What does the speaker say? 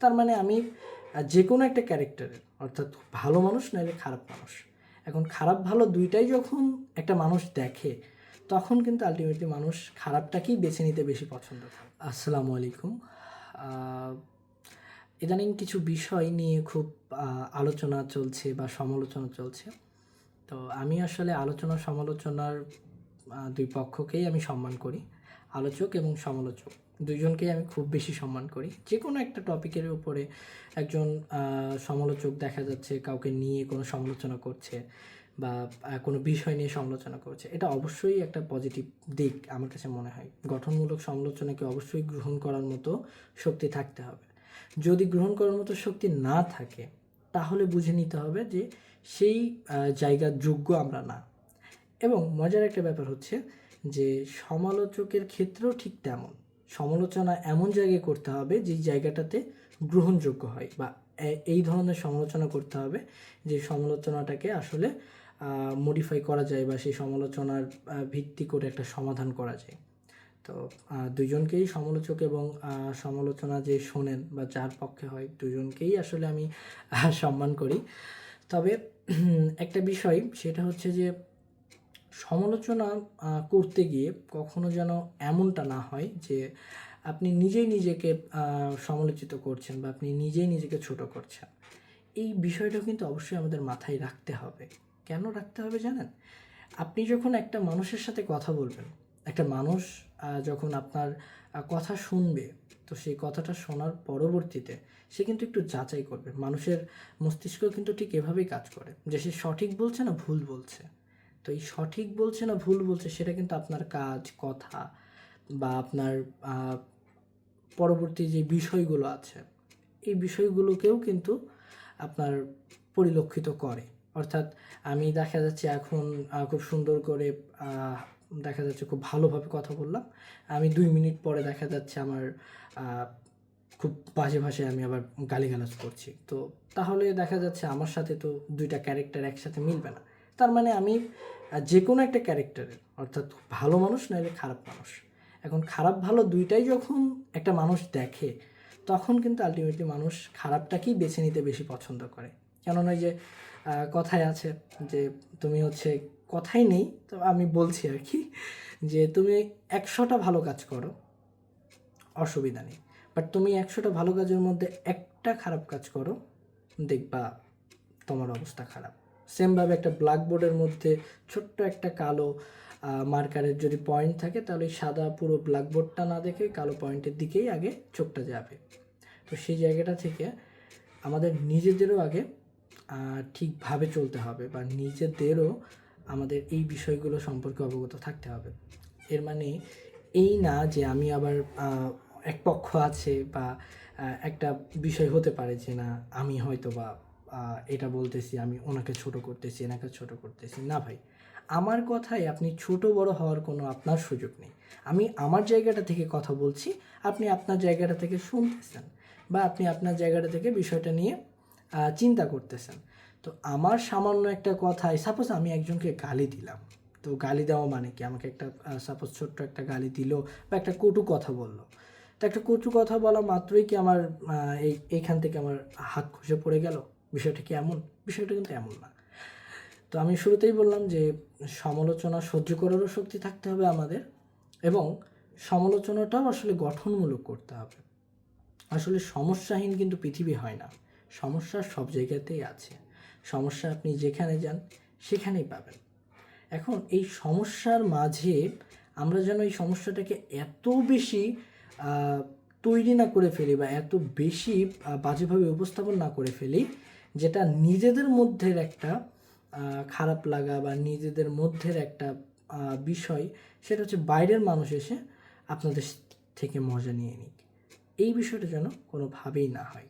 তার মানে আমি যে কোনো একটা ক্যারেক্টারের, অর্থাৎ ভালো মানুষ নাহলে খারাপ মানুষ, এখন খারাপ ভালো দুইটাই যখন একটা মানুষ দেখে তখন কিন্তু আলটিমেটলি মানুষ খারাপটাকেই বেছে নিতে বেশি পছন্দ করে। আসসালামু আলাইকুম। ইদানিং কিছু বিষয় নিয়ে খুব আলোচনা চলছে বা সমালোচনা চলছে। তো আমি আসলে আলোচনা সমালোচনার দুই পক্ষকেই আমি সম্মান করি। আলোচক এবং সমালোচক দুইজনকেই আমি খুব বেশি সম্মান করি। যে কোনো একটা টপিকের উপরে একজন সমালোচক দেখা যাচ্ছে কাউকে নিয়ে কোনো সমালোচনা করছে বা কোনো বিষয় নিয়ে সমালোচনা করছে, এটা অবশ্যই একটা পজিটিভ দিক আমার কাছে মনে হয়। গঠনমূলক সমালোচনাকে অবশ্যই গ্রহণ করার মতো শক্তি থাকতে হবে। যদি গ্রহণ করার মতো শক্তি না থাকে তাহলে বুঝে নিতে হবে যে সেই জায়গার যোগ্য আমরা না। এবং মজার একটা ব্যাপার হচ্ছে যে সমালোচকের ক্ষেত্রেও ঠিক তেমন। সমালোচনা এমন জায়গায় করতে হবে যেই জায়গাটাতে গ্রহণযোগ্য হয়, বা এই ধরনের সমালোচনা করতে হবে যে সমালোচনাটাকে আসলে মডিফাই করা যায় বা সেই সমালোচনার ভিত্তি করে একটা সমাধান করা যায়। তো দুজনকেই সমালোচক এবং সমালোচনা যে শোনেন বা যার পক্ষে হয় দুজনকেই আসলে আমি সম্মান করি। তবে একটা বিষয় সেটা হচ্ছে যে সমালোচনা করতে গিয়ে কখনো যেন এমনটা না হয় যে আপনি নিজেই নিজেকে সমালোচিত করছেন বা আপনি নিজেই নিজেকে ছোট করছেন। এই বিষয়টা কিন্তু অবশ্যই আমাদের মাথায় রাখতে হবে। কেন রাখতে হবে জানেন? আপনি যখন একটা মানুষের সাথে কথা বলবেন, একটা মানুষ যখন আপনার কথা শুনবে, তো সেই কথাটা শোনার পরবর্তীতে সে কিন্তু একটু যাচাই করবে। মানুষের মস্তিষ্ক কিন্তু ঠিক এভাবেই কাজ করে যে সে সঠিক বলছে না ভুল বলছে। তো এই সঠিক বলছে না ভুল বলছে সেটা কিন্তু আপনার কাজ, কথা বা আপনার পরবর্তী যে বিষয়গুলো আছে এই বিষয়গুলোকেও কিন্তু আপনার পরিলক্ষিত করে। অর্থাৎ আমি দেখা যাচ্ছে এখন খুব সুন্দর করে দেখা যাচ্ছে খুব ভালোভাবে কথা বললাম, আমি 2 মিনিট পরে দেখা যাচ্ছে আমার খুব বাজে ভাষায় আমি আবার গালিগালাজ করছি। তো তাহলে দেখা যাচ্ছে আমার সাথে তো দুইটা ক্যারেক্টার একসাথে মিলবে না। তার মানে আমি যে কোনো একটা ক্যারেক্টারের, অর্থাৎ ভালো মানুষ নাহলে খারাপ মানুষ, এখন খারাপ ভালো দুইটাই যখন একটা মানুষ দেখে তখন কিন্তু আলটিমেটলি মানুষ খারাপটাকেই বেছে নিতে বেশি পছন্দ করে। কেননা যে কথায় আছে যে তুমি হচ্ছে, কথাই নেই তো আমি বলছি আর কি, যে তুমি 100টা ভালো কাজ করো, অসুবিধা নেই, বাট তুমি 100টা ভালো কাজের মধ্যে একটা খারাপ কাজ করো, দেখবা তোমার অবস্থা খারাপ। সেমভাবে একটা ব্ল্যাকবোর্ডের মধ্যে ছোট্ট একটা কালো মার্কারের যদি পয়েন্ট থাকে তাহলে সাদা পুরো ব্ল্যাকবোর্ডটা না দেখে কালো পয়েন্টের দিকেই আগে চোখটা যাবে। তো সেই জায়গাটা থেকে আমাদের নিজেদেরও আগে ঠিকভাবে চলতে হবে বা নিজেদেরও আমাদের এই বিষয়গুলো সম্পর্কে অবগত থাকতে হবে। এর মানে এই না যে আমি আবার এক পক্ষ আছে বা একটা বিষয় হতে পারে যে না আমি হয়তো বা এটা বলতেছি, আমি ওনাকে ছোট করতেছি, এনাকে ছোট করতেছি না। ভাই, আমার কথায় আপনি ছোট বড় হওয়ার কোনো আপনার সুযোগ নেই। আমি আমার জায়গাটা থেকে কথা বলছি, আপনি আপনার জায়গাটা থেকে শুনতেছেন বা আপনি আপনার জায়গাটা থেকে বিষয়টা নিয়ে চিন্তা করতেছেন। তো আমার সামান্য একটা কথায় সাপোজ আমি একজনকে গালি দিলাম, তো গালি দেওয়া মানে কি, আমাকে একটা সাপোজ ছোট্ট একটা গালি দিল বা একটা কটু কথা বললো, তো একটা কটু কথা বলা মাত্রই কি আমার এইখান থেকে আমার হাত খসে পড়ে গেল? বিষয়টা কি এমন? বিষয়টা কিন্তু এমন না। তো আমি শুরুতেই বললাম যে সমালোচনা সহ্য করারও শক্তি থাকতে হবে আমাদের, এবং সমালোচনাটাও আসলে গঠনমূলক করতে হবে। আসলে সমস্যাহীন কিন্তু পৃথিবী হয় না। সমস্যা সব জায়গাতেই আছে। সমস্যা আপনি যেখানে যান সেখানেই পাবেন। এখন এই সমস্যার মাঝে আমরা যেন এই সমস্যাটাকে এত বেশি তৈরি না করে ফেলি বা এত বেশি বাজেভাবে উপস্থাপন না করে ফেলি যেটা নিজেদের মধ্যের একটা খারাপ লাগা বা নিজেদের মধ্যের একটা বিষয়, সেটা হচ্ছে বাইরের মানুষ এসে আপনাদের থেকে মজা নিয়ে নিক। এই বিষয়টা যেন কোনোভাবেই না হয়।